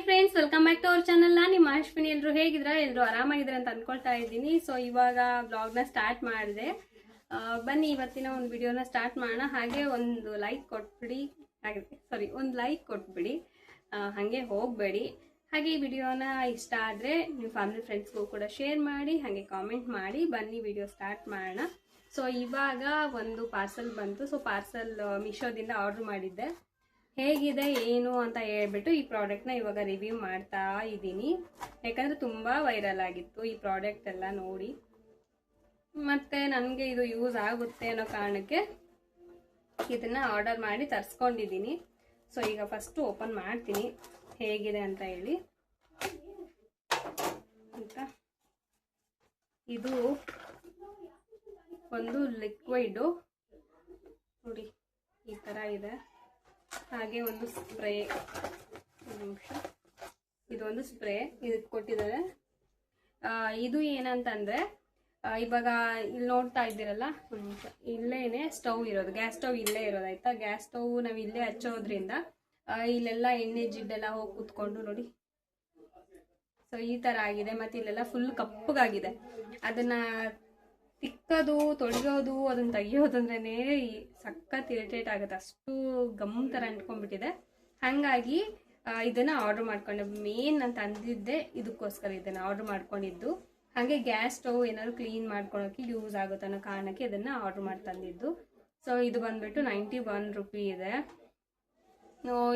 Friends, welcome back to our channel. ನಾನು ನಿಮ್ಮ ಅಶ್ವಿನಿ. ಎಲ್ಲರೂ ಹೇಗಿದ್ರ? ಎಲ್ಲರೂ ಆರಾಮಾಗಿದ್ರ ಅಂತ ಅನ್ಕೊಳ್ತಾ ಇದ್ದೀನಿ. ಸೊ ಇವಾಗ ಬ್ಲಾಗ್ನ ಸ್ಟಾರ್ಟ್ ಮಾಡಿದೆ. ಬನ್ನಿ ಇವತ್ತಿನ ಒಂದು ವಿಡಿಯೋನ ಸ್ಟಾರ್ಟ್ ಮಾಡೋಣ. ಹಾಗೆ ಒಂದು ಲೈಕ್ ಕೊಟ್ಬಿಡಿ. ಒಂದು ಲೈಕ್ ಕೊಟ್ಬಿಡಿ, ಹಾಗೆ ಹೋಗಬೇಡಿ. ಹಾಗೆ ಈ ವಿಡಿಯೋನ ಇಷ್ಟ ಆದರೆ ನಿಮ್ಮ ಫ್ಯಾಮಿಲಿ ಫ್ರೆಂಡ್ಸ್ಗೂ ಕೂಡ ಶೇರ್ ಮಾಡಿ, ಹಾಗೆ ಕಾಮೆಂಟ್ ಮಾಡಿ. ಬನ್ನಿ ವಿಡಿಯೋ ಸ್ಟಾರ್ಟ್ ಮಾಡೋಣ. ಸೊ ಇವಾಗ ಒಂದು ಪಾರ್ಸಲ್ ಬಂತು. ಸೊ ಪಾರ್ಸಲ್ ಮೀಶೋದಿಂದ ಆರ್ಡರ್ ಮಾಡಿದ್ದೆ. ಹೇಗಿದೆ ಏನು ಅಂತ ಹೇಳ್ಬಿಟ್ಟು ಈ ಪ್ರಾಡಕ್ಟ್ನ ಇವಾಗ ರಿವ್ಯೂ ಮಾಡ್ತಾ ಇದ್ದೀನಿ. ಯಾಕಂದರೆ ತುಂಬ ವೈರಲ್ ಆಗಿತ್ತು ಈ ಪ್ರಾಡಕ್ಟ್ ಎಲ್ಲ ನೋಡಿ. ಮತ್ತು ನನಗೆ ಇದು ಯೂಸ್ ಆಗುತ್ತೆ ಅನ್ನೋ ಕಾರಣಕ್ಕೆ ಇದನ್ನು ಆರ್ಡರ್ ಮಾಡಿ ತರಿಸ್ಕೊಂಡಿದ್ದೀನಿ. ಸೊ ಈಗ ಫಸ್ಟು ಓಪನ್ ಮಾಡ್ತೀನಿ ಹೇಗಿದೆ ಅಂತ ಹೇಳಿ. ಅಂತ ಇದು ಒಂದು ಲಿಕ್ವಿಡು ನೋಡಿ, ಈ ಥರ ಇದೆ. ಹಾಗೆ ಒಂದು ಸ್ಪ್ರೇ, ಇದೊಂದು ಸ್ಪ್ರೇ ಇದಕ್ಕೆ ಕೊಟ್ಟಿದ್ದಾರೆ. ಇದು ಏನಂತಂದರೆ, ಇವಾಗ ಇಲ್ಲಿ ನೋಡ್ತಾ ಇದ್ದೀರಲ್ಲ, ಇಲ್ಲೇನೆ ಸ್ಟವ್ ಇರೋದು, ಗ್ಯಾಸ್ ಸ್ಟವ್ ಇಲ್ಲೇ ಇರೋದು ಆಯಿತಾ. ಗ್ಯಾಸ್ ಸ್ಟವ್ ನಾವು ಇಲ್ಲೇ ಹಚ್ಚೋದ್ರಿಂದ ಇಲ್ಲೆಲ್ಲ ಎಣ್ಣೆ ಜಿಡ್ಡೆಲ್ಲ ಹೋಗಿ ಕೂತ್ಕೊಂಡು ನೋಡಿ. ಸೊ ಈ ಥರ ಆಗಿದೆ. ಮತ್ತು ಇಲ್ಲೆಲ್ಲ ಫುಲ್ ಕಪ್ಪಗಾಗಿದೆ. ಅದನ್ನು ತಿಕ್ಕೋದು, ತೊಳೆಯೋದು, ಅದನ್ನು ತೆಗಿಯೋದಂದ್ರೇ ಸಖತ್ ಇರಿಟೇಟ್ ಆಗುತ್ತೆ. ಅಷ್ಟು ಗಮ್ ಥರ ಅಂಟ್ಕೊಂಡ್ಬಿಟ್ಟಿದೆ. ಹಾಗಾಗಿ ಇದನ್ನು ಆರ್ಡ್ರ್ ಮಾಡ್ಕೊಂಡೆ. ಮೇನ್ ಅಂತ ಅಂದಿದ್ದೆ ಇದಕ್ಕೋಸ್ಕರ ಇದನ್ನು ಆರ್ಡ್ರ್ ಮಾಡ್ಕೊಂಡಿದ್ದು. ಹಾಗೆ ಗ್ಯಾಸ್ ಸ್ಟವ್ ಏನಾದ್ರು ಕ್ಲೀನ್ ಮಾಡ್ಕೊಳೋಕ್ಕೆ ಯೂಸ್ ಆಗುತ್ತೆ ಅನ್ನೋ ಕಾರಣಕ್ಕೆ ಇದನ್ನು ಆರ್ಡ್ರ್ ಮಾಡಿ ತಂದಿದ್ದು. ಸೊ ಇದು ಬಂದುಬಿಟ್ಟು 91 ರೂಪಿ ಇದೆ.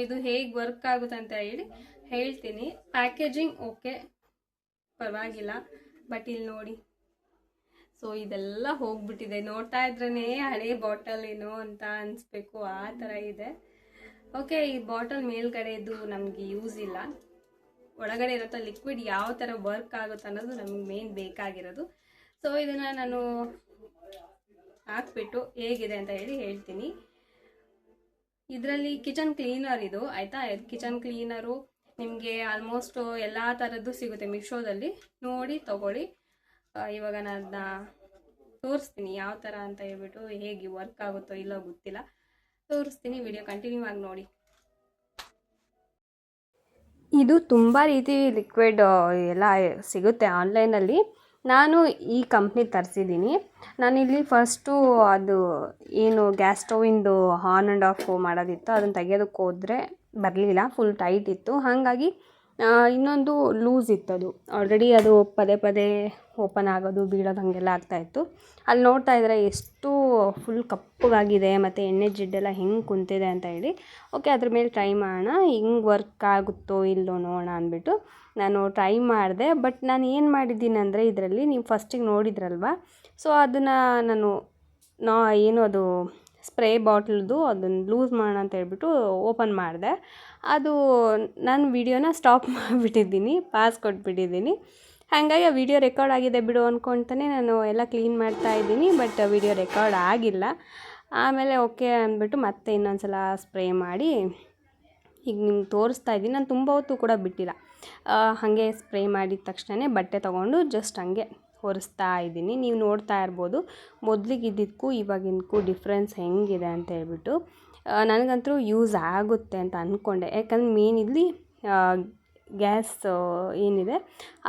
ಇದು ಹೇಗೆ ವರ್ಕ್ ಆಗುತ್ತೆ ಅಂತ ಹೇಳಿ ಹೇಳ್ತೀನಿ. ಪ್ಯಾಕೇಜಿಂಗ್ ಓಕೆ, ಪರವಾಗಿಲ್ಲ. ಬಟ್ ಇಲ್ಲಿ ನೋಡಿ, ಸೊ ಇದೆಲ್ಲ ಹೋಗ್ಬಿಟ್ಟಿದೆ. ನೋಡ್ತಾ ಇದ್ರೇ ಹಳೆ ಬಾಟಲ್ ಏನೋ ಅಂತ ಅನಿಸ್ಬೇಕು, ಆ ಥರ ಇದೆ. ಓಕೆ, ಈ ಬಾಟಲ್ ಮೇಲ್ಗಡೆದು ನಮಗೆ ಯೂಸ್ ಇಲ್ಲ. ಒಳಗಡೆ ಇರೋ ಲಿಕ್ವಿಡ್ ಯಾವ ಥರ ವರ್ಕ್ ಆಗುತ್ತೆ ಅನ್ನೋದು ನಮಗೆ ಮೇನ್ ಬೇಕಾಗಿರೋದು. ಸೊ ಇದನ್ನು ನಾನು ಹಾಕ್ಬಿಟ್ಟು ಹೇಗಿದೆ ಅಂತ ಹೇಳಿ ಹೇಳ್ತೀನಿ. ಇದರಲ್ಲಿ ಕಿಚನ್ ಕ್ಲೀನರ್ ಇದು ಆಯಿತಾ. ಕಿಚನ್ ಕ್ಲೀನರು ನಿಮಗೆ ಆಲ್ಮೋಸ್ಟ್ ಎಲ್ಲ ಥರದ್ದು ಸಿಗುತ್ತೆ ಮೀಶೋದಲ್ಲಿ. ನೋಡಿ ತಗೊಳ್ಳಿ. ಇವಾಗ ನಾನು ತೋರಿಸ್ತೀನಿ ಯಾವ ಥರ ಅಂತ ಹೇಳ್ಬಿಟ್ಟು, ಹೇಗೆ ವರ್ಕ್ ಆಗುತ್ತೋ ಇಲ್ಲೋ ಗೊತ್ತಿಲ್ಲ, ತೋರಿಸ್ತೀನಿ. ವಿಡಿಯೋ ಕಂಟಿನ್ಯೂ ಆಗಿ ನೋಡಿ. ಇದು ತುಂಬ ರೀತಿ ಲಿಕ್ವಿಡ್ ಎಲ್ಲ ಸಿಗುತ್ತೆ ಆನ್ಲೈನಲ್ಲಿ. ನಾನು ಈ ಕಂಪ್ನಿ ತರಿಸಿದ್ದೀನಿ. ನಾನಿಲ್ಲಿ ಫಸ್ಟು ಅದು ಏನು ಗ್ಯಾಸ್ ಸ್ಟವಿಂದು ಆನ್ ಆ್ಯಂಡ್ ಆಫ್ ಮಾಡೋದಿತ್ತು, ಅದನ್ನು ತೆಗೆಯೋದಕ್ಕೆ ಹೋದರೆ ಬರಲಿಲ್ಲ, ಫುಲ್ ಟೈಟ್ ಇತ್ತು. ಹಾಗಾಗಿ ಇನ್ನೊಂದು ಲೂಸ್ ಇತ್ತದು. ಆಲ್ರೆಡಿ ಅದು ಪದೇ ಪದೇ ಓಪನ್ ಆಗೋದು ಬೀಳೋದು ಹಾಗೆಲ್ಲ ಆಗ್ತಾಯಿತ್ತು. ಅಲ್ಲಿ ನೋಡ್ತಾ ಇದ್ದರೆ ಎಷ್ಟು ಫುಲ್ ಕಪ್ಪಗಾಗಿದೆ ಮತ್ತು ಎಣ್ಣೆ ಜಿಡ್ಡೆಲ್ಲ ಹೆಂಗೆ ಕುಂತಿದೆ ಅಂತ ಹೇಳಿ. ಓಕೆ, ಅದ್ರ ಮೇಲೆ ಟ್ರೈ ಮಾಡೋಣ, ಹಿಂಗೆ ವರ್ಕ್ ಆಗುತ್ತೋ ಇಲ್ಲೋ ನೋಡೋಣ ಅಂದ್ಬಿಟ್ಟು ನಾನು ಟ್ರೈ ಮಾಡಿದೆ. ಬಟ್ ನಾನು ಏನು ಮಾಡಿದ್ದೀನಿ ಅಂದರೆ, ಇದರಲ್ಲಿ ನೀವು ಫಸ್ಟಿಗೆ ನೋಡಿದ್ರಲ್ವ, ಸೊ ಅದನ್ನು ನಾನು ಏನು ಅದು ಸ್ಪ್ರೇ ಬಾಟ್ಲ್ದು ಅದನ್ನು ಲೂಸ್ ಮಾಡೋಣ ಅಂತ ಹೇಳ್ಬಿಟ್ಟು ಓಪನ್ ಮಾಡಿದೆ. ಅದು ನಾನು ವಿಡಿಯೋನ ಸ್ಟಾಪ್ ಮಾಡಿಬಿಟ್ಟಿದ್ದೀನಿ, ಪಾಸ್ ಕೊಟ್ಬಿಟ್ಟಿದ್ದೀನಿ. ಹಾಗಾಗಿ ಆ ವಿಡಿಯೋ ರೆಕಾರ್ಡ್ ಆಗಿದೆ ಬಿಡು ಅಂದ್ಕೊಳ್ತಾನೆ ನಾನು ಎಲ್ಲ ಕ್ಲೀನ್ ಮಾಡ್ತಾಯಿದ್ದೀನಿ. ಬಟ್ ವಿಡಿಯೋ ರೆಕಾರ್ಡ್ ಆಗಿಲ್ಲ. ಆಮೇಲೆ ಓಕೆ ಅಂದ್ಬಿಟ್ಟು ಮತ್ತೆ ಇನ್ನೊಂದು ಸಲ ಸ್ಪ್ರೇ ಮಾಡಿ ಈಗ ನಿಮ್ಗೆ ತೋರಿಸ್ತಾ ಇದ್ದೀನಿ. ನಾನು ತುಂಬ ಹೊತ್ತು ಕೂಡ ಬಿಟ್ಟಿಲ್ಲ. ಹಾಗೆ ಸ್ಪ್ರೇ ಮಾಡಿದ ತಕ್ಷಣ ಬಟ್ಟೆ ತೊಗೊಂಡು ಜಸ್ಟ್ ಹಂಗೆ ಒರೆಸ್ತಾ ಇದ್ದೀನಿ. ನೀವು ನೋಡ್ತಾ ಇರ್ಬೋದು ಮೊದಲಿಗೆ ಇದ್ದಿದ್ದಕ್ಕೂ ಇವಾಗಿನಕ್ಕೂ ಡಿಫ್ರೆನ್ಸ್ ಹೆಂಗಿದೆ ಅಂತ ಹೇಳ್ಬಿಟ್ಟು. ನನಗಂತೂ ಯೂಸ್ ಆಗುತ್ತೆ ಅಂತ ಅಂದ್ಕೊಂಡೆ. ಯಾಕಂದ್ರೆ ಮೇನ್ ಇಲ್ಲಿ ಗ್ಯಾಸ್ ಏನಿದೆ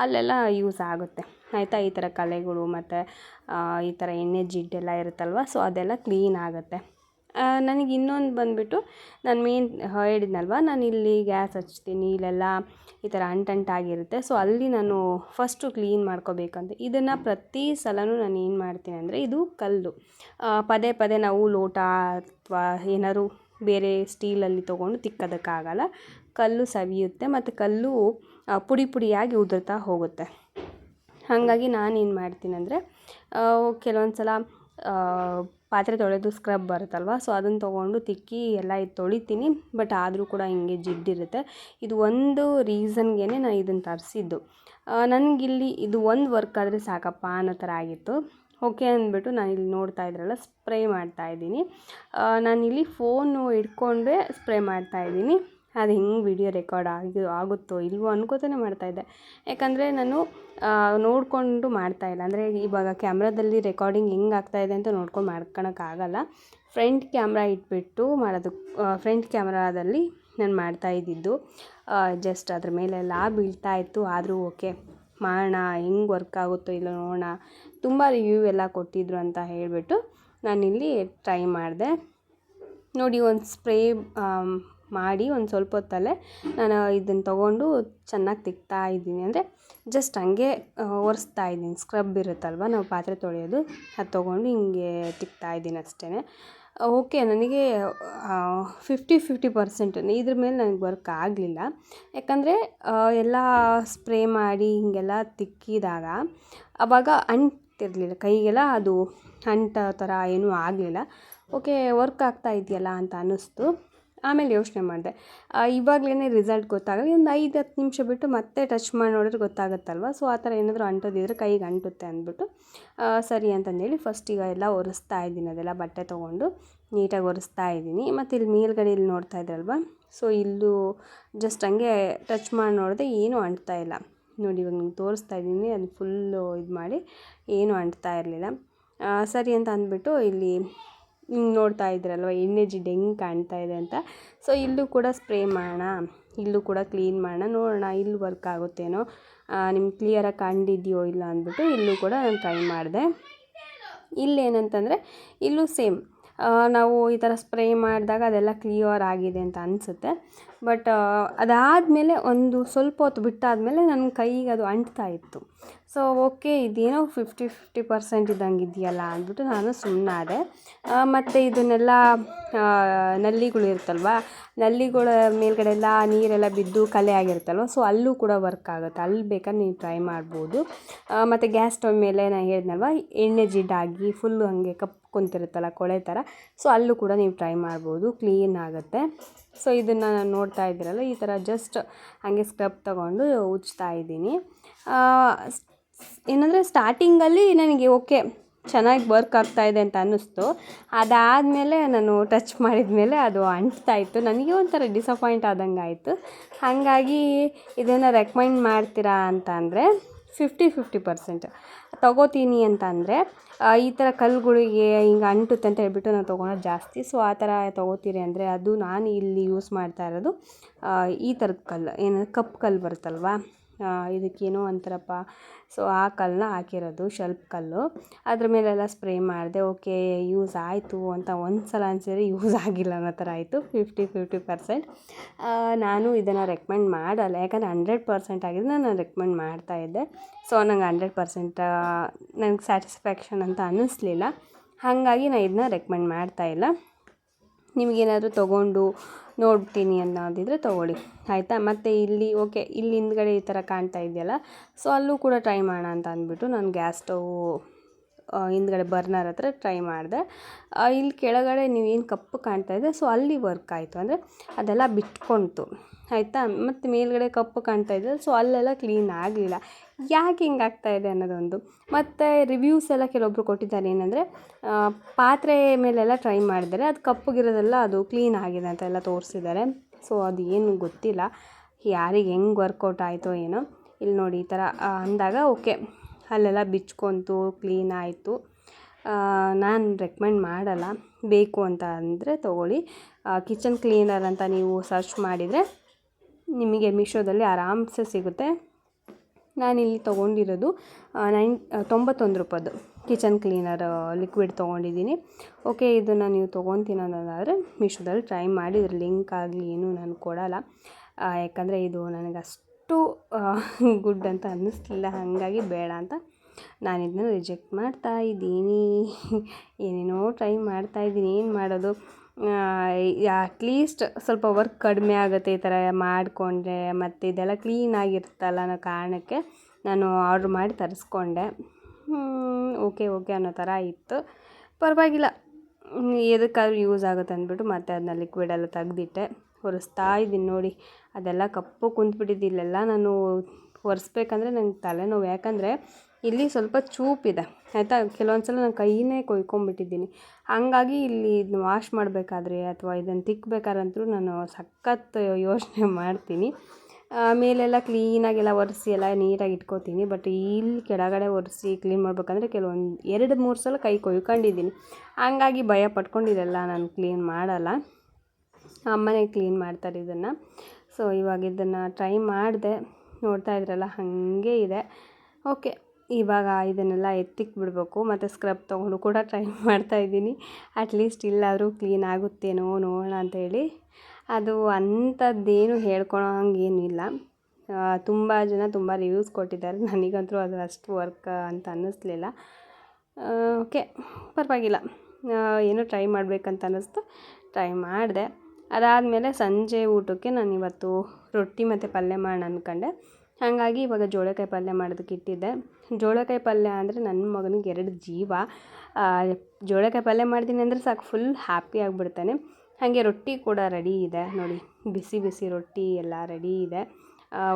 ಅಲ್ಲೆಲ್ಲ ಯೂಸ್ ಆಗುತ್ತೆ ಆಯಿತಾ. ಈ ಥರ ಕಲೆಗಳು ಮತ್ತು ಈ ಥರ ಎಣ್ಣೆ ಜಿಡ್ಡೆಲ್ಲ ಇರುತ್ತಲ್ವ, ಸೊ ಅದೆಲ್ಲ ಕ್ಲೀನ್ ಆಗುತ್ತೆ. ನನಗೆ ಇನ್ನೊಂದು ಬಂದುಬಿಟ್ಟು, ನಾನು ಮೇನ್ ಹೇಳಿದ್ನಲ್ವ, ನಾನು ಇಲ್ಲಿ ಗ್ಯಾಸ್ ಹಚ್ತೀನಿ, ಇಲ್ಲೆಲ್ಲ ಈ ಥರ ಅಂಟಂಟಾಗಿರುತ್ತೆ. ಸೊ ಅಲ್ಲಿ ನಾನು ಫಸ್ಟು ಕ್ಲೀನ್ ಮಾಡ್ಕೋಬೇಕಂತ ಇದನ್ನು ಪ್ರತಿ ಸಲವೂ ನಾನು ಏನು ಮಾಡ್ತೀನಿ ಅಂದರೆ, ಇದು ಕಲ್ಲು ಪದೇ ಪದೇ ನಾವು ಲೋಟ ಅಥವಾ ಏನಾದ್ರು ಬೇರೆ ಸ್ಟೀಲಲ್ಲಿ ತೊಗೊಂಡು ತಿಕ್ಕೋದಕ್ಕಾಗಲ್ಲ. ಕಲ್ಲು ಸವಿಯುತ್ತೆ ಮತ್ತು ಕಲ್ಲು ಪುಡಿ ಪುಡಿಯಾಗಿ ಉದುರ್ತಾ ಹೋಗುತ್ತೆ. ಹಾಗಾಗಿ ನಾನೇನು ಮಾಡ್ತೀನಿ ಅಂದರೆ, ಕೆಲವೊಂದು ಸಲ ಪಾತ್ರೆ ತೊಳೆದು ಸ್ಕ್ರಬ್ ಬರುತ್ತಲ್ವ, ಸೊ ಅದನ್ನು ತೊಗೊಂಡು ತಿಕ್ಕಿ ಎಲ್ಲ ಇದು ತೊಳಿತೀನಿ. ಬಟ್ ಆದರೂ ಕೂಡ ಹಿಂಗೆ ಜಿಡ್ಡಿರುತ್ತೆ. ಇದು ಒಂದು ರೀಸನ್ಗೆ ನಾನು ಇದನ್ನು ತರಿಸಿದ್ದು. ನನಗಿಲ್ಲಿ ಇದು ಒಂದು ವರ್ಕ್ ಆದರೆ ಸಾಕಪ್ಪ ಅನ್ನೋ ಥರ ಆಗಿತ್ತು. ಓಕೆ ಅಂದ್ಬಿಟ್ಟು ನಾನಿಲ್ಲಿ ನೋಡ್ತಾ ಇದ್ರಲ್ಲ ಸ್ಪ್ರೇ ಮಾಡ್ತಾಯಿದ್ದೀನಿ. ನಾನಿಲ್ಲಿ ಫೋನು ಇಟ್ಕೊಂಡೇ ಸ್ಪ್ರೇ ಮಾಡ್ತಾಯಿದ್ದೀನಿ. ಅದು ಹೆಂಗೆ ವಿಡಿಯೋ ರೆಕಾರ್ಡ್ ಆಗುತ್ತೋ ಇಲ್ವೋ ಅನ್ಕೋತಾನೆ ಮಾಡ್ತಾಯಿದ್ದೆ. ಯಾಕಂದರೆ ನಾನು ನೋಡಿಕೊಂಡು ಮಾಡ್ತಾಯಿಲ್ಲ. ಅಂದರೆ ಇವಾಗ ಕ್ಯಾಮ್ರಾದಲ್ಲಿ ರೆಕಾರ್ಡಿಂಗ್ ಹೆಂಗೆ ಆಗ್ತಾಯಿದೆ ಅಂತ ನೋಡ್ಕೊಂಡು ಮಾಡ್ಕೊಳಕ್ಕಾಗಲ್ಲ. ಫ್ರಂಟ್ ಕ್ಯಾಮ್ರಾ ಇಟ್ಬಿಟ್ಟು ಮಾಡೋದು. ಫ್ರಂಟ್ ಕ್ಯಾಮ್ರಾದಲ್ಲಿ ನಾನು ಮಾಡ್ತಾ ಇದ್ದಿದ್ದು. ಜಸ್ಟ್ ಅದ್ರ ಮೇಲೆಲ್ಲ ಬೀಳ್ತಾ ಇತ್ತು. ಆದರೂ ಓಕೆ ಮಾಡೋಣ, ಹೆಂಗೆ ವರ್ಕ್ ಆಗುತ್ತೋ ಇಲ್ಲೋ ನೋಡೋಣ. ತುಂಬ ರಿವ್ಯೂ ಎಲ್ಲ ಕೊಟ್ಟಿದ್ರು ಅಂತ ಹೇಳಿಬಿಟ್ಟು ನಾನಿಲ್ಲಿ ಟ್ರೈ ಮಾಡಿದೆ. ನೋಡಿ, ಒಂದು ಸ್ಪ್ರೇ ಮಾಡಿ ಒಂದು ಸ್ವಲ್ಪ ಹೊತ್ತಲ್ಲೇ ನಾನು ಇದನ್ನು ತೊಗೊಂಡು ಚೆನ್ನಾಗಿ ತಿಕ್ತಾ ಇದ್ದೀನಿ. ಅಂದರೆ ಜಸ್ಟ್ ಹಂಗೆ ಒರೆಸ್ತಾ ಇದ್ದೀನಿ. ಸ್ಕ್ರಬ್ ಇರುತ್ತಲ್ವ ನಾವು ಪಾತ್ರೆ ತೊಳೆಯೋದು, ಅದು ತೊಗೊಂಡು ಹಿಂಗೆ ತಿಕ್ತಾ ಇದ್ದೀನಿ ಅಷ್ಟೇ. ಓಕೆ, ನನಗೆ 50% ಇದ್ರ ಮೇಲೆ ನನಗೆ ವರ್ಕ್ ಆಗಲಿಲ್ಲ. ಯಾಕಂದರೆ ಎಲ್ಲ ಸ್ಪ್ರೇ ಮಾಡಿ ಹೀಗೆಲ್ಲ ತಿಕ್ಕಿದಾಗ ಆವಾಗ ಅಂಟಿರಲಿಲ್ಲ ಕೈಗೆಲ್ಲ, ಅದು ಅಂಟೋ ಥರ ಏನೂ ಆಗಲಿಲ್ಲ. ಓಕೆ, ವರ್ಕ್ ಆಗ್ತಾ ಇದೆಯಲ್ಲ ಅಂತ ಅನ್ನಿಸ್ತು. ಆಮೇಲೆ ಯೋಚನೆ ಮಾಡಿದೆ, ಇವಾಗಲೇ ರಿಸಲ್ಟ್ ಗೊತ್ತಾಗಲಿ, ಒಂದು 5-10 ನಿಮಿಷ ಬಿಟ್ಟು ಮತ್ತೆ ಟಚ್ ಮಾಡಿ ನೋಡಿದ್ರೆ ಗೊತ್ತಾಗುತ್ತಲ್ವ. ಸೊ ಆ ಥರ ಏನಾದರೂ ಅಂಟೋದಿದ್ರೆ ಕೈಗೆ ಅಂಟುತ್ತೆ ಅಂದ್ಬಿಟ್ಟು ಸರಿ ಅಂತಂದೇಳಿ ಫಸ್ಟ್ ಈಗ ಎಲ್ಲ ಒರೆಸ್ತಾ ಇದ್ದೀನಿ. ಅದೆಲ್ಲ ಬಟ್ಟೆ ತೊಗೊಂಡು ನೀಟಾಗಿ ಒರೆಸ್ತಾ ಇದ್ದೀನಿ. ಮತ್ತು ಇಲ್ಲಿ ಮೇಲ್ಗಡೆ ಇಲ್ಲಿ ನೋಡ್ತಾ ಇದ್ರಲ್ವ, ಸೊ ಇಲ್ಲೂ ಜಸ್ಟ್ ಹಂಗೆ ಟಚ್ ಮಾಡಿ ನೋಡಿದೆ, ಏನೂ ಅಂಟ್ತಾ ಇಲ್ಲ. ನೋಡಿ, ಇವಾಗ ನಿಮ್ಗೆ ತೋರಿಸ್ತಾ ಇದ್ದೀನಿ. ಅದು ಫುಲ್ಲು ಇದು ಮಾಡಿ ಏನೂ ಅಂಟ್ತಾ ಇರಲಿಲ್ಲ. ಸರಿ ಅಂತ ಅಂದ್ಬಿಟ್ಟು ಇಲ್ಲಿ ಹಿಂಗೆ ನೋಡ್ತಾ ಇದ್ರಲ್ವ ಎಣ್ಣೆ ಜಿಡ್ಡು ಹೆಂಗೆ ಕಾಣ್ತಾ ಇದೆ ಅಂತ. ಸೊ ಇಲ್ಲೂ ಕೂಡ ಸ್ಪ್ರೇ ಮಾಡೋಣ, ಇಲ್ಲೂ ಕೂಡ ಕ್ಲೀನ್ ಮಾಡೋಣ, ನೋಡೋಣ ಇಲ್ಲಿ ವರ್ಕ್ ಆಗುತ್ತೇನೋ, ನಿಮ್ಗೆ ಕ್ಲಿಯರಾಗಿ ಕಂಡಿದೆಯೋ ಇಲ್ಲ ಅಂದ್ಬಿಟ್ಟು ಇಲ್ಲೂ ಕೂಡ ನಾನು ಟ್ರೈ ಮಾಡಿದೆ. ಇಲ್ಲೇನಂತಂದರೆ ಇಲ್ಲೂ ಸೇಮ್, ನಾವು ಈ ಥರ ಸ್ಪ್ರೇ ಮಾಡಿದಾಗ ಅದೆಲ್ಲ ಕ್ಲಿಯರ್ ಆಗಿದೆ ಅಂತ ಅನಿಸುತ್ತೆ. ಬಟ್ ಅದಾದಮೇಲೆ ಒಂದು ಸ್ವಲ್ಪ ಹೊತ್ತು ಬಿಟ್ಟಾದಮೇಲೆ ನನ್ನ ಕೈಗೆ ಅದು ಅಂಟ್ತಾ ಇತ್ತು. ಸೊ ಓಕೆ, ಇದೇನೋ 50% ಇದ್ದಂಗೆ ಇದೆಯಲ್ಲ ಅಂದ್ಬಿಟ್ಟು ನಾನು ಸುಮ್ಮನಾದೆ. ಮತ್ತು ಇದನ್ನೆಲ್ಲ ನಲ್ಲಿಗಳು ಇರುತ್ತಲ್ವ, ನಲ್ಲಿಗಳ ಮೇಲ್ಗಡೆ ಎಲ್ಲ ನೀರೆಲ್ಲ ಬಿದ್ದು ಕಲೆ ಆಗಿರುತ್ತಲ್ವ, ಸೊ ಅಲ್ಲೂ ಕೂಡ ವರ್ಕ್ ಆಗುತ್ತೆ. ಅಲ್ಲಿ ಬೇಕಾದ್ರೆ ನೀವು ಟ್ರೈ ಮಾಡ್ಬೋದು. ಮತ್ತು ಗ್ಯಾಸ್ ಸ್ಟವ್ ಮೇಲೆ ನಾನು ಹೇಳಿದ್ನಲ್ವ ಎಣ್ಣೆ ಜಿಡ್ಡಾಗಿ ಫುಲ್ಲು ಹಾಗೆ ಕಪ್ಕೊಂತಿರುತ್ತಲ್ಲ ಕೊಳೆ ಥರ, ಸೊ ಅಲ್ಲೂ ಕೂಡ ನೀವು ಟ್ರೈ ಮಾಡ್ಬೋದು, ಕ್ಲೀನ್ ಆಗುತ್ತೆ. ಸೊ ಇದನ್ನು ನಾನು ನೋಡ್ತಾ ಇದ್ದೀರಲ್ಲ, ಈ ಥರ ಜಸ್ಟ್ ಹಾಗೆ ಸ್ಕ್ರಬ್ ತೊಗೊಂಡು ಉಜ್ತಾ ಇದ್ದೀನಿ. ಏನಂದರೆ ಸ್ಟಾರ್ಟಿಂಗಲ್ಲಿ ನನಗೆ ಓಕೆ ಚೆನ್ನಾಗಿ ವರ್ಕ್ ಆಗ್ತಾಯಿದೆ ಅಂತ ಅನ್ನಿಸ್ತು. ಅದಾದಮೇಲೆ ನಾನು ಟಚ್ ಮಾಡಿದ ಮೇಲೆ ಅದು ಅಂಟ್ತಾ ಇತ್ತು. ನನಗೆ ಒಂಥರ ಡಿಸಪಾಯಿಂಟ್ ಆದಂಗೆ ಆಯಿತು. ಹಾಗಾಗಿ ಇದನ್ನು ರೆಕಮೆಂಡ್ ಮಾಡ್ತೀರಾ ಅಂತ ಅಂದರೆ 50% ತೊಗೋತೀನಿ ಅಂತ ಅಂದರೆ ಈ ಥರ ಕಲ್ಲುಗಳಿಗೆ ಹಿಂಗೆ ಅಂಟುತ್ತೆ ಅಂತ ಹೇಳ್ಬಿಟ್ಟು ನಾನು ತೊಗೊಳೋದು ಜಾಸ್ತಿ. ಸೊ ಆ ಥರ ತೊಗೋತೀರಿ ಅಂದರೆ ಅದು ನಾನು ಇಲ್ಲಿ ಯೂಸ್ ಮಾಡ್ತಾ ಇರೋದು ಈ ಥರದ ಕಲ್ಲು, ಏನು ಕಪ್ಪು ಕಲ್ಲು ಬರುತ್ತಲ್ವ, ಇದಕ್ಕೇನೋ ಅಂತಾರಪ್ಪ. ಸೊ ಆ ಕಲ್ಲನ್ನ ಹಾಕಿರೋದು, ಶೆಲ್ಪ್ ಕಲ್ಲು. ಅದ್ರ ಮೇಲೆಲ್ಲ ಸ್ಪ್ರೇ ಮಾಡಿದೆ. ಓಕೆ, ಯೂಸ್ ಆಯಿತು ಅಂತ ಒಂದು ಸಲ ಅನಿಸಿದ್ರೆ ಯೂಸ್ ಆಗಿಲ್ಲ ಅನ್ನೋ ಥರ ಆಯಿತು. 50% ನಾನು ಇದನ್ನು ರೆಕಮೆಂಡ್ ಮಾಡಲ್ಲ, ಯಾಕಂದರೆ 100% ಆಗಿದ್ದು ನಾನು ರೆಕಮೆಂಡ್ ಮಾಡ್ತಾಯಿದ್ದೆ. ಸೊ ನಂಗೆ 100% ನನಗೆ ಸ್ಯಾಟಿಸ್ಫ್ಯಾಕ್ಷನ್ ಅಂತ ಅನ್ನಿಸ್ಲಿಲ್ಲ. ಹಾಗಾಗಿ ನಾನು ಇದನ್ನ ರೆಕಮೆಂಡ್ ಮಾಡ್ತಾಯಿಲ್ಲ. ನಿಮಗೇನಾದರೂ ತೊಗೊಂಡು ನೋಡ್ತೀನಿ ಅನ್ನೋದಿದ್ರೆ ತೊಗೊಳ್ಳಿ, ಆಯಿತಾ. ಮತ್ತು ಇಲ್ಲಿ ಓಕೆ, ಇಲ್ಲಿ ಹಿಂದ್ಗಡೆ ಈ ಥರ ಕಾಣ್ತಾ ಇದೆಯಲ್ಲ, ಸೊ ಅಲ್ಲೂ ಕೂಡ ಟ್ರೈ ಮಾಡೋಣ ಅಂತ ಅಂದ್ಬಿಟ್ಟು ನಾನು ಗ್ಯಾಸ್ ಸ್ಟವ್ ಹಿಂದ್ಗಡೆ ಬರ್ನರ್ ಹತ್ರ ಟ್ರೈ ಮಾಡಿದೆ. ಇಲ್ಲಿ ಕೆಳಗಡೆ ನೀವೇನು ಕಪ್ಪು ಕಾಣ್ತಾ ಇದೆ, ಸೊ ಅಲ್ಲಿ ವರ್ಕ್ ಆಯಿತು, ಅಂದರೆ ಅದೆಲ್ಲ ಬಿಟ್ಕೊಳ್ತು, ಆಯಿತಾ. ಮತ್ತು ಮೇಲ್ಗಡೆ ಕಪ್ಪು ಕಾಣ್ತಾ ಇದೆ, ಸೊ ಅಲ್ಲೆಲ್ಲ ಕ್ಲೀನ್ ಆಗಲಿಲ್ಲ. ಯಾಕೆ ಹಿಂಗೆ ಆಗ್ತಾಯಿದೆ ಅನ್ನೋದೊಂದು. ಮತ್ತು ರಿವ್ಯೂಸ್ ಎಲ್ಲ ಕೆಲವೊಬ್ರು ಕೊಟ್ಟಿದ್ದಾರೆ, ಏನಂದರೆ ಪಾತ್ರೆ ಮೇಲೆಲ್ಲ ಟ್ರೈ ಮಾಡಿದ್ದಾರೆ, ಅದು ಕಪ್ಪಗಿರೋದೆಲ್ಲ ಅದು ಕ್ಲೀನ್ ಆಗಿದೆ ಅಂತ ಎಲ್ಲ ತೋರಿಸಿದ್ದಾರೆ. ಸೊ ಅದು ಏನು ಗೊತ್ತಿಲ್ಲ, ಯಾರಿಗೆ ಹೆಂಗೆ ವರ್ಕೌಟ್ ಆಯಿತೋ ಏನೋ. ಇಲ್ಲಿ ನೋಡಿ ಈ ಥರ ಅಂದಾಗ ಓಕೆ, ಅಲ್ಲೆಲ್ಲ ಬಿಚ್ಕೊಂತು, ಕ್ಲೀನ್ ಆಯಿತು. ನಾನು ರೆಕಮೆಂಡ್ ಮಾಡಲ್ಲ. ಬೇಕು ಅಂತ ಅಂದರೆ ತೊಗೊಳ್ಳಿ. ಕಿಚನ್ ಕ್ಲೀನರ್ ಅಂತ ನೀವು ಸರ್ಚ್ ಮಾಡಿದರೆ ನಿಮಗೆ ಮೀಶೋದಲ್ಲಿ ಆರಾಮ್ಸೆ ಸಿಗುತ್ತೆ. ನಾನಿಲ್ಲಿ ತೊಗೊಂಡಿರೋದು 91 ರೂಪಾಯ್ದು ಕಿಚನ್ ಕ್ಲೀನರ್ ಲಿಕ್ವಿಡ್ ತೊಗೊಂಡಿದ್ದೀನಿ. ಓಕೆ, ಇದನ್ನು ನೀವು ತೊಗೊತೀನಿ ಅನ್ನೋದಾದರೆ ಮೀಶೋದಲ್ಲಿ ಟ್ರೈ ಮಾಡಿ. ಇದ್ರ ಲಿಂಕ್ ಆಗಲಿ ಏನೂ ನಾನು ಕೊಡಲ್ಲ, ಯಾಕಂದರೆ ಇದು ನನಗಷ್ಟು ಗುಡ್ ಅಂತ ಅನ್ನಿಸ್ಲಿಲ್ಲ. ಹಾಗಾಗಿ ಬೇಡ ಅಂತ ನಾನು ಇದನ್ನ ರಿಜೆಕ್ಟ್ ಮಾಡ್ತಾಯಿದ್ದೀನಿ. ಏನೇನೋ ಟ್ರೈ ಮಾಡ್ತಾಯಿದ್ದೀನಿ, ಏನು ಮಾಡೋದು. ಅಟ್ಲೀಸ್ಟ್ ಸ್ವಲ್ಪ ವರ್ಕ್ ಕಡಿಮೆ ಆಗುತ್ತೆ ಈ ಥರ ಮಾಡಿಕೊಂಡ್ರೆ, ಮತ್ತು ಇದೆಲ್ಲ ಕ್ಲೀನಾಗಿರುತ್ತಲ್ಲ ಅನ್ನೋ ಕಾರಣಕ್ಕೆ ನಾನು ಆರ್ಡ್ರ್ ಮಾಡಿ ತರಿಸ್ಕೊಂಡೆ. ಓಕೆ ಅನ್ನೋ ಥರ ಇತ್ತು, ಪರವಾಗಿಲ್ಲ, ಎದಕ್ಕಾದ್ರೂ ಯೂಸ್ ಆಗುತ್ತೆ ಅಂದ್ಬಿಟ್ಟು ಮತ್ತೆ ಅದನ್ನ ಲಿಕ್ವಿಡೆಲ್ಲ ತೆಗ್ದಿಟ್ಟೆ. ಒರೆಸ್ತಾ ಇದ್ದೀನಿ ನೋಡಿ, ಅದೆಲ್ಲ ಕಪ್ಪು ಕುಂತ್ಬಿಟ್ಟಿದ್ದಿಲ್ಲೆಲ್ಲ. ನಾನು ಒರೆಸ್ಬೇಕಂದ್ರೆ ನಂಗೆ ತಲೆನೋವು, ಯಾಕಂದರೆ ಇಲ್ಲಿ ಸ್ವಲ್ಪ ಚೂಪಿದೆ, ಆಯಿತಾ. ಕೆಲವೊಂದು ಸಲ ನಾನು ಕೈಯೇ ಕೊಯ್ಕೊಂಬಿಟ್ಟಿದ್ದೀನಿ. ಹಾಗಾಗಿ ಇಲ್ಲಿ ಇದನ್ನ ವಾಶ್ ಮಾಡಬೇಕಾದ್ರೆ ಅಥವಾ ಇದನ್ನು ತಿಕ್ಕಬೇಕಾದ್ರಂತೂ ನಾನು ಸಖತ್ ಯೋಚನೆ ಮಾಡ್ತೀನಿ. ಮೇಲೆಲ್ಲ ಕ್ಲೀನಾಗೆಲ್ಲ ಒರೆಸಿ ಎಲ್ಲ ನೀಟಾಗಿ ಇಟ್ಕೋತೀನಿ. ಬಟ್ ಇಲ್ಲಿ ಕೆಳಗಡೆ ಒರೆಸಿ ಕ್ಲೀನ್ ಮಾಡ್ಬೇಕಂದ್ರೆ ಕೆಲವೊಂದು 2-3 ಸಲ ಕೈ ಕೊಯ್ಕೊಂಡಿದ್ದೀನಿ. ಹಂಗಾಗಿ ಭಯ ಪಟ್ಕೊಂಡಿದ್ದೆಲ್ಲ ನಾನು ಕ್ಲೀನ್ ಮಾಡಲ್ಲ. ಅಮ್ಮನೇ ಕ್ಲೀನ್ ಮಾಡ್ತಾರೆ ಇದನ್ನು. ಸೊ ಇವಾಗ ಇದನ್ನು ಟ್ರೈ ಮಾಡಿದೆ, ನೋಡ್ತಾ ಇದ್ರಲ್ಲ ಹಾಗೆ ಇದೆ. ಓಕೆ, ಇವಾಗ ಇದನ್ನೆಲ್ಲ ಎತ್ತಿಕ್ಕೆ ಬಿಡಬೇಕು. ಮತ್ತು ಸ್ಕ್ರಬ್ ತೊಗೊಂಡು ಕೂಡ ಟ್ರೈ ಮಾಡ್ತಾಯಿದ್ದೀನಿ. ಅಟ್ಲೀಸ್ಟ್ ಇಲ್ಲಾದರೂ ಕ್ಲೀನ್ ಆಗುತ್ತೇನೋ ನೋಡೋಣ ಅಂಥೇಳಿ. ಅದು ಅಂಥದ್ದೇನು ಹೇಳ್ಕೊಳೋ ಹಂಗೇನಿಲ್ಲ. ತುಂಬ ಜನ ತುಂಬ ರಿವ್ಯೂಸ್ ಕೊಟ್ಟಿದ್ದಾರೆ. ನನಗಂತೂ ಅದು ಅಷ್ಟು ವರ್ಕ್ ಅಂತ ಅನ್ನಿಸ್ಲಿಲ್ಲ. ಓಕೆ, ಪರವಾಗಿಲ್ಲ, ಏನೋ ಟ್ರೈ ಮಾಡಬೇಕಂತ ಅನ್ನಿಸ್ತು, ಟ್ರೈ ಮಾಡಿದೆ. ಅದಾದಮೇಲೆ ಸಂಜೆ ಊಟಕ್ಕೆ ನಾನಿವತ್ತು ರೊಟ್ಟಿ ಮತ್ತು ಪಲ್ಯ ಮಾಡೋಣ ಅಂದ್ಕೊಂಡೆ. ಹಾಗಾಗಿ ಇವಾಗ ಜೋಳಕಾಯಿ ಪಲ್ಯ ಮಾಡೋದಕ್ಕೆ ಇಟ್ಟಿದ್ದೆ. ಜೋಳಕಾಯಿ ಪಲ್ಯ ಅಂದರೆ ನನ್ನ ಮಗನಿಗೆ 2 ಜೀವ. ಜೋಳಕಾಯಿ ಪಲ್ಯ ಮಾಡ್ತೀನಿ ಅಂದರೆ ಸಾಕು, ಫುಲ್ ಹ್ಯಾಪಿ ಆಗಿಬಿಡ್ತಾನೆ. ಹಾಗೆ ರೊಟ್ಟಿ ಕೂಡ ರೆಡಿ ಇದೆ ನೋಡಿ, ಬಿಸಿ ಬಿಸಿ ರೊಟ್ಟಿ ಎಲ್ಲ ರೆಡಿ ಇದೆ.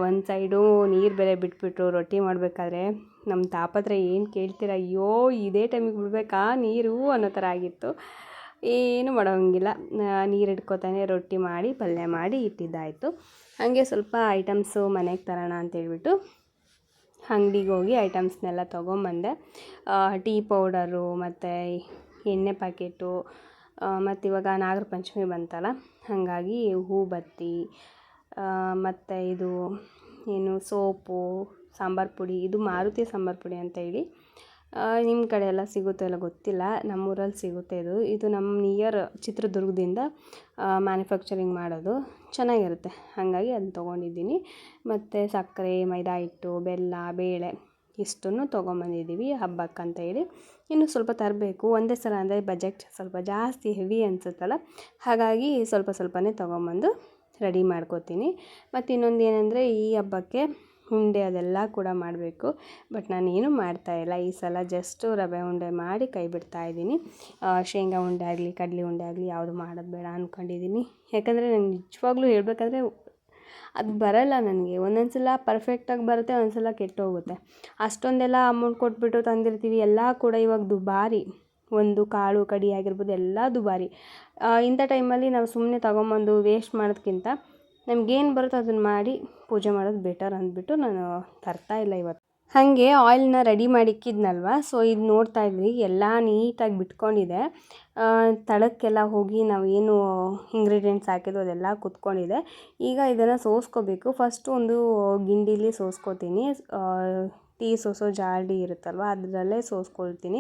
ಒಂದು ಸೈಡು ನೀರು ಬೇರೆ ಬಿಟ್ಬಿಟ್ರು ರೊಟ್ಟಿ ಮಾಡಬೇಕಾದ್ರೆ. ನಮ್ಮ ತಾಪತ್ರ ಏನು ಕೇಳ್ತೀರ, ಅಯ್ಯೋ ಇದೇ ಟೈಮಿಗೆ ಬಿಡಬೇಕಾ ನೀರು ಅನ್ನೋ ಥರ ಆಗಿತ್ತು. ಏನು ಮಾಡೋಂಗಿಲ್ಲ, ನೀರು ಇಟ್ಕೊತಾನೆ ರೊಟ್ಟಿ ಮಾಡಿ ಪಲ್ಯ ಮಾಡಿ ಇಟ್ಟಿದ್ದಾಯಿತು. ಹಾಗೆ ಸ್ವಲ್ಪ ಐಟಮ್ಸು ಮನೆಗೆ ತರೋಣ ಅಂತೇಳ್ಬಿಟ್ಟು ಅಂಗಡಿಗೆ ಹೋಗಿ ಐಟಮ್ಸ್ನೆಲ್ಲ ತೊಗೊಂಬಂದೆ. ಟೀ ಪೌಡರು ಮತ್ತು ಎಣ್ಣೆ ಪ್ಯಾಕೆಟು, ಮತ್ತು ಇವಾಗ ನಾಗರ ಪಂಚಮಿ ಬಂತಲ್ಲ, ಹಾಗಾಗಿ ಹೂ ಬತ್ತಿ, ಮತ್ತು ಇದು ಏನು ಸೋಪು, ಸಾಂಬಾರು ಪುಡಿ, ಇದು ಮಾರುತಿ ಸಾಂಬಾರು ಪುಡಿ ಅಂತ ಹೇಳಿ. ನಿಮ್ಮ ಕಡೆ ಎಲ್ಲ ಸಿಗುತ್ತೋ ಎಲ್ಲ ಗೊತ್ತಿಲ್ಲ, ನಮ್ಮೂರಲ್ಲಿ ಸಿಗುತ್ತೆ ಇದು ನಮ್ಮ ನಿಯರ್ ಚಿತ್ರದುರ್ಗದಿಂದ ಮ್ಯಾನುಫ್ಯಾಕ್ಚರಿಂಗ್ ಮಾಡೋದು, ಚೆನ್ನಾಗಿರುತ್ತೆ. ಹಾಗಾಗಿ ಅದನ್ನ ತೊಗೊಂಡಿದ್ದೀನಿ. ಮತ್ತು ಸಕ್ಕರೆ, ಮೈದಾ ಹಿಟ್ಟು, ಬೆಲ್ಲ, ಬೇಳೆ ಇಷ್ಟನ್ನು ತೊಗೊಂಬಂದಿದ್ದೀವಿ ಹಬ್ಬಕ್ಕಂತ ಹೇಳಿ. ಇನ್ನು ಸ್ವಲ್ಪ ತರಬೇಕು, ಒಂದೇ ಸಲ ಅಂದರೆ ಬಜೆಟ್ ಸ್ವಲ್ಪ ಜಾಸ್ತಿ ಹೆವಿ ಅನಿಸುತ್ತಲ್ಲ, ಹಾಗಾಗಿ ಸ್ವಲ್ಪ ಸ್ವಲ್ಪನೇ ತೊಗೊಂಬಂದು ರೆಡಿ ಮಾಡ್ಕೋತೀನಿ. ಮತ್ತು ಇನ್ನೊಂದು ಏನಂದರೆ ಈ ಹಬ್ಬಕ್ಕೆ ಉಂಡೆ ಅದೆಲ್ಲ ಕೂಡ ಮಾಡಬೇಕು. ಬಟ್ ನಾನೇನು ಮಾಡ್ತಾಯಿಲ್ಲ ಈ ಸಲ, ಜಸ್ಟು ರವೆ ಉಂಡೆ ಮಾಡಿ ಕೈ ಬಿಡ್ತಾಯಿದ್ದೀನಿ. ಶೇಂಗಾ ಉಂಡೆ ಆಗಲಿ ಕಡಲೆ ಉಂಡೆ ಆಗಲಿ ಯಾವುದು ಮಾಡೋದು ಬೇಡ ಅಂದ್ಕೊಂಡಿದ್ದೀನಿ. ಯಾಕಂದರೆ ನಂಗೆ ನಿಜವಾಗ್ಲೂ ಹೇಳಬೇಕಾದ್ರೆ ಅದು ಬರೋಲ್ಲ ನನಗೆ. ಒಂದೊಂದು ಸಲ ಪರ್ಫೆಕ್ಟಾಗಿ ಬರುತ್ತೆ, ಒಂದು ಸಲ ಕೆಟ್ಟೋಗುತ್ತೆ. ಅಷ್ಟೊಂದೆಲ್ಲ ಅಮೌಂಟ್ ಕೊಟ್ಬಿಟ್ಟು ತಂದಿರ್ತೀವಿ, ಎಲ್ಲ ಕೂಡ ಇವಾಗ ದುಬಾರಿ. ಒಂದು ಕಾಳು ಕಡಿ ಆಗಿರ್ಬೋದು ಎಲ್ಲ ದುಬಾರಿ. ಇಂಥ ಟೈಮಲ್ಲಿ ನಾವು ಸುಮ್ಮನೆ ತೊಗೊಂಬಂದು ವೇಸ್ಟ್ ಮಾಡೋದಕ್ಕಿಂತ ನಮಗೇನು ಬರುತ್ತೋ ಅದನ್ನು ಮಾಡಿ ಪೂಜೆ ಮಾಡೋದು ಬೆಟರ್ ಅಂದ್ಬಿಟ್ಟು ನಾನು ತರ್ತಾಯಿಲ್ಲ ಇವತ್ತು. ಹಾಗೆ ಆಯಿಲ್ನ ರೆಡಿ ಮಾಡಿ ಇಕ್ಕಿದ್ನಲ್ವ, ಸೊ ಇದು ನೋಡ್ತಾ ಇದ್ವಿ ಎಲ್ಲ ನೀಟಾಗಿ ಬಿಟ್ಕೊಂಡಿದೆ. ತಳಕ್ಕೆಲ್ಲ ಹೋಗಿ ನಾವು ಏನು ಇಂಗ್ರೀಡಿಯೆಂಟ್ಸ್ ಹಾಕಿದ್ದು ಅದೆಲ್ಲ ಕುತ್ಕೊಂಡಿದೆ. ಈಗ ಇದನ್ನು ಸೋಸ್ಕೋಬೇಕು. ಫಸ್ಟು ಒಂದು ಗಿಂಡೀಲಿ ಸೋಸ್ಕೋತೀನಿ. ಟೀ ಸೋಸೋ ಜಾಡಿ ಇರುತ್ತಲ್ವ ಅದರಲ್ಲೇ ಸೋಸ್ಕೊಳ್ತೀನಿ.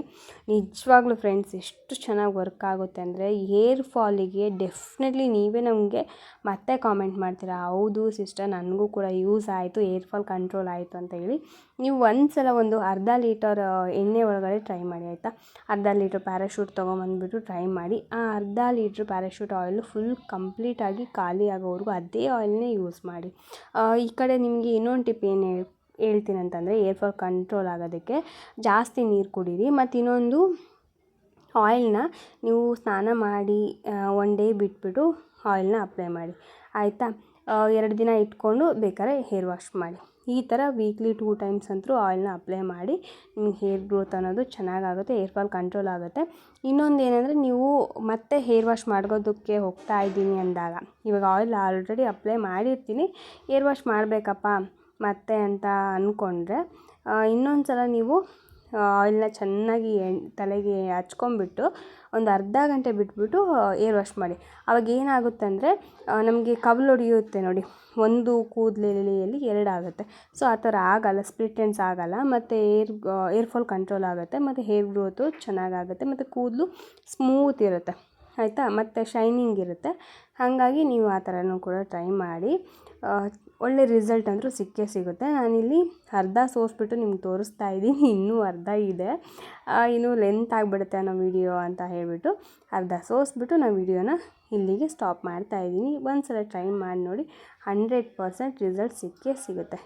ನಿಜವಾಗ್ಲೂ ಫ್ರೆಂಡ್ಸ್ ಎಷ್ಟು ಚೆನ್ನಾಗಿ ವರ್ಕ್ ಆಗುತ್ತೆ ಅಂದರೆ, ಹೇರ್ ಫಾಲಿಗೆ ಡೆಫಿನೆಟ್ಲಿ ನೀವೇ ನಮಗೆ ಮತ್ತೆ ಕಾಮೆಂಟ್ ಮಾಡ್ತೀರಾ, ಹೌದು ಸಿಸ್ಟರ್ ನನಗೂ ಕೂಡ ಯೂಸ್ ಆಯಿತು, ಹೇರ್ ಫಾಲ್ ಕಂಟ್ರೋಲ್ ಆಯಿತು ಅಂತ ಹೇಳಿ. ನೀವು ಒಂದು ಸಲ ಒಂದು ಅರ್ಧ ಲೀಟರ್ ಎಣ್ಣೆ ಒಳಗಡೆ ಟ್ರೈ ಮಾಡಿ ಆಯಿತಾ. ಅರ್ಧ ಲೀಟ್ರ್ ಪ್ಯಾರಾಶೂಟ್ ತೊಗೊಂಬಂದ್ಬಿಟ್ಟು ಟ್ರೈ ಮಾಡಿ. ಆ ಅರ್ಧ ಲೀಟ್ರ್ ಪ್ಯಾರಾಶೂಟ್ ಆಯಿಲು ಫುಲ್ ಕಂಪ್ಲೀಟಾಗಿ ಖಾಲಿ ಆಗೋವರೆಗೂ ಅದೇ ಆಯಿಲ್ನೇ ಯೂಸ್ ಮಾಡಿ. ಈ ಕಡೆ ನಿಮಗೆ ಇನ್ನೊಂದು ಟಿಪ್ ಏನು ಹೇಳ್ತೀನಿ ಅಂತಂದರೆ, ಏರ್ ಫಾಲ್ ಕಂಟ್ರೋಲ್ ಆಗೋದಕ್ಕೆ ಜಾಸ್ತಿ ನೀರು ಕುಡೀರಿ. ಮತ್ತು ಇನ್ನೊಂದು, ಆಯಿಲ್ನ ನೀವು ಸ್ನಾನ ಮಾಡಿ 1 ಡೇ ಬಿಟ್ಬಿಟ್ಟು ಆಯಿಲ್ನ ಅಪ್ಲೈ ಮಾಡಿ ಆಯಿತಾ. 2 ದಿನ ಇಟ್ಕೊಂಡು ಬೇಕಾದ್ರೆ ಹೇರ್ ವಾಶ್ ಮಾಡಿ. ಈ ಥರ ವೀಕ್ಲಿ 2 ಟೈಮ್ಸ್ ಅಂತೂ ಆಯಿಲ್ನ ಅಪ್ಲೈ ಮಾಡಿ. ನಿಮ್ಗೆ ಹೇರ್ ಗ್ರೋತ್ ಅನ್ನೋದು ಚೆನ್ನಾಗಾಗುತ್ತೆ, ಹೇರ್ ಫಾಲ್ ಕಂಟ್ರೋಲ್ ಆಗುತ್ತೆ. ಇನ್ನೊಂದು ಏನಂದರೆ, ನೀವು ಮತ್ತೆ ಹೇರ್ ವಾಶ್ ಮಾಡೋದಕ್ಕೆ ಹೋಗ್ತಾ ಇದ್ದೀನಿ ಅಂದಾಗ, ಇವಾಗ ಆಯಿಲ್ ಆಲ್ರೆಡಿ ಅಪ್ಲೈ ಮಾಡಿರ್ತೀನಿ, ಹೇರ್ ವಾಶ್ ಮಾಡಬೇಕಪ್ಪ ಮತ್ತೆ ಅಂತ ಅಂದ್ಕೊಂಡ್ರೆ, ಇನ್ನೊಂದು ಸಲ ನೀವು ಆಯಿಲ್ನ ಚೆನ್ನಾಗಿ ತಲೆಗೆ ಹಚ್ಕೊಂಬಿಟ್ಟು ಒಂದು ಅರ್ಧ ಗಂಟೆ ಬಿಟ್ಬಿಟ್ಟು ಏರ್ ವಾಶ್ ಮಾಡಿ. ಆವಾಗ ಏನಾಗುತ್ತೆ ಅಂದರೆ, ನಮಗೆ ಕವಲು ಹೊಡೆಯುತ್ತೆ ನೋಡಿ, ಒಂದು ಕೂದಲೆಲೆಯಲ್ಲಿ 2 ಆಗುತ್ತೆ. ಸೊ ಆ ಥರ ಆಗೋಲ್ಲ, ಸ್ಪ್ಲಿಟ್ ಎಂಡ್ಸ್ ಆಗೋಲ್ಲ. ಮತ್ತು ಏರ್ ಫಾಲ್ ಕಂಟ್ರೋಲ್ ಆಗುತ್ತೆ, ಮತ್ತು ಹೇರ್ ಗ್ರೋತು ಚೆನ್ನಾಗಾಗುತ್ತೆ, ಮತ್ತು ಕೂದಲು ಸ್ಮೂತ್ ಇರುತ್ತೆ ಆಯಿತಾ, ಮತ್ತು ಶೈನಿಂಗ್ ಇರುತ್ತೆ. ಹಾಗಾಗಿ ನೀವು ಆ ಥರನೂ ಕೂಡ ಟ್ರೈ ಮಾಡಿ. ಒಳ್ಳೆ ರಿಸಲ್ಟ್ ಅಂದರೂ ಸಿಕ್ಕೇ ಸಿಗುತ್ತೆ. ನಾನಿಲ್ಲಿ ಅರ್ಧ ಸೋಸ್ಬಿಟ್ಟು ನಿಮ್ಗೆ ತೋರಿಸ್ತಾ ಇದ್ದೀನಿ, ಇನ್ನೂ ಅರ್ಧ ಇದೆ. ಇನ್ನೂ ಲೆಂತ್ ಆಗಿಬಿಡುತ್ತೆ ಅನ್ನೋ ವಿಡಿಯೋ ಅಂತ ಹೇಳಿಬಿಟ್ಟು ಅರ್ಧ ಸೋಸ್ಬಿಟ್ಟು ನಾನು ವಿಡಿಯೋನ ಇಲ್ಲಿಗೆ ಸ್ಟಾಪ್ ಮಾಡ್ತಾಯಿದ್ದೀನಿ. ಒಂದು ಸಲ ಟ್ರೈ ಮಾಡಿ ನೋಡಿ, 100% ರಿಸಲ್ಟ್ ಸಿಕ್ಕೇ ಸಿಗುತ್ತೆ.